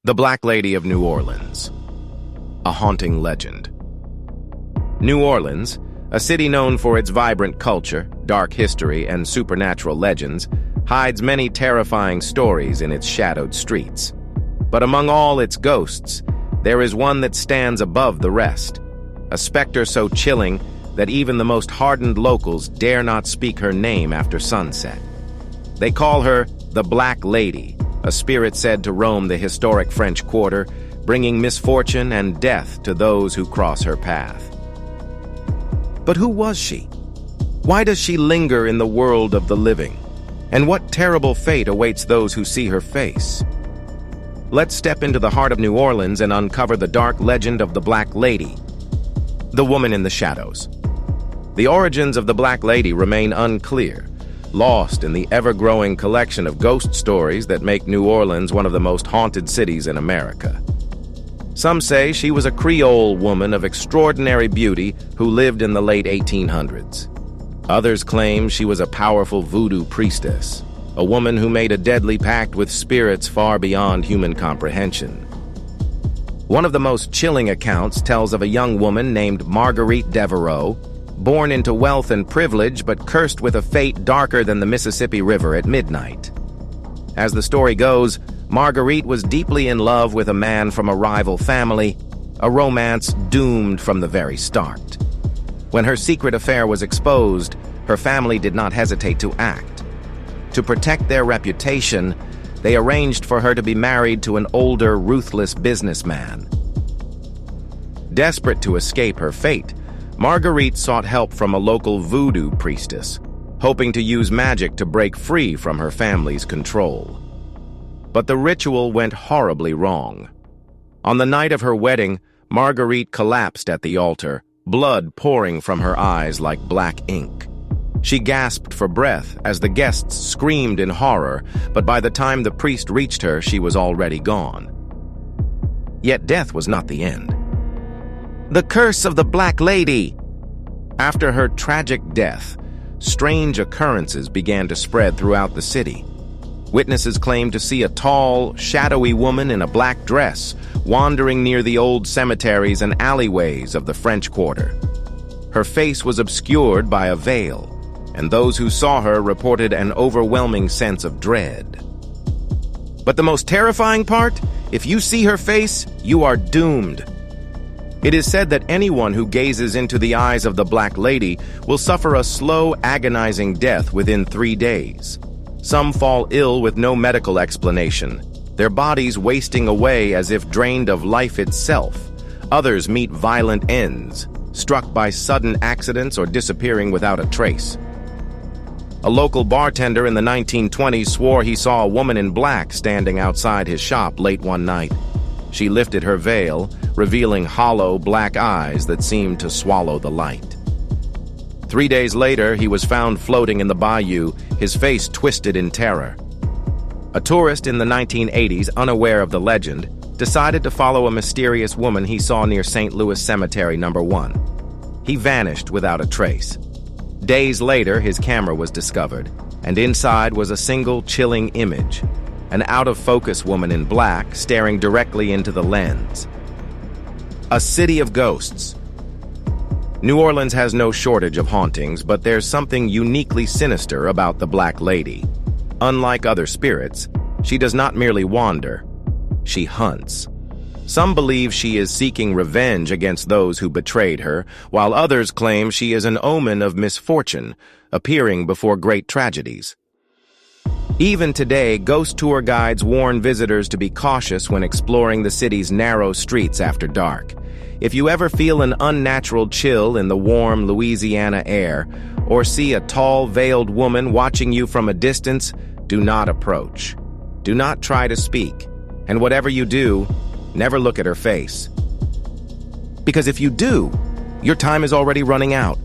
The Black Lady of New Orleans, a haunting legend. New Orleans, a city known for its vibrant culture, dark history, and supernatural legends, hides many terrifying stories in its shadowed streets. But among all its ghosts, there is one that stands above the rest, a specter so chilling that even the most hardened locals dare not speak her name after sunset. They call her the Black Lady, a spirit said to roam the historic French Quarter, bringing misfortune and death to those who cross her path. But who was she? Why does she linger in the world of the living? And what terrible fate awaits those who see her face? Let's step into the heart of New Orleans and uncover the dark legend of the Black Lady, the woman in the shadows. The origins of the Black Lady remain unclear, lost in the ever-growing collection of ghost stories that make New Orleans one of the most haunted cities in America. Some say she was a Creole woman of extraordinary beauty who lived in the late 1800s. Others claim she was a powerful voodoo priestess, a woman who made a deadly pact with spirits far beyond human comprehension. One of the most chilling accounts tells of a young woman named Marguerite Devereaux, born into wealth and privilege but cursed with a fate darker than the Mississippi River at midnight. As the story goes, Marguerite was deeply in love with a man from a rival family, a romance doomed from the very start. When her secret affair was exposed, her family did not hesitate to act. To protect their reputation, they arranged for her to be married to an older, ruthless businessman. Desperate to escape her fate, Marguerite sought help from a local voodoo priestess, hoping to use magic to break free from her family's control. But the ritual went horribly wrong. On the night of her wedding, Marguerite collapsed at the altar, blood pouring from her eyes like black ink. She gasped for breath as the guests screamed in horror, but by the time the priest reached her, she was already gone. Yet death was not the end. The curse of the Black Lady! After her tragic death, strange occurrences began to spread throughout the city. Witnesses claimed to see a tall, shadowy woman in a black dress wandering near the old cemeteries and alleyways of the French Quarter. Her face was obscured by a veil, and those who saw her reported an overwhelming sense of dread. But the most terrifying part? If you see her face, you are doomed. It is said that anyone who gazes into the eyes of the Black Lady will suffer a slow, agonizing death within 3 days. Some fall ill with no medical explanation, their bodies wasting away as if drained of life itself. Others meet violent ends, struck by sudden accidents or disappearing without a trace. A local bartender in the 1920s swore he saw a woman in black standing outside his shop late one night. She lifted her veil, revealing hollow black eyes that seemed to swallow the light. 3 days later, he was found floating in the bayou, his face twisted in terror. A tourist in the 1980s, unaware of the legend, decided to follow a mysterious woman he saw near St. Louis Cemetery No. 1. He vanished without a trace. Days later, his camera was discovered, and inside was a single chilling image, an out-of-focus woman in black staring directly into the lens. A city of ghosts. New Orleans has no shortage of hauntings, but there's something uniquely sinister about the Black Lady. Unlike other spirits, she does not merely wander, she hunts. Some believe she is seeking revenge against those who betrayed her, while others claim she is an omen of misfortune, appearing before great tragedies. Even today, ghost tour guides warn visitors to be cautious when exploring the city's narrow streets after dark. If you ever feel an unnatural chill in the warm Louisiana air, or see a tall, veiled woman watching you from a distance, do not approach. Do not try to speak, and whatever you do, never look at her face. Because if you do, your time is already running out.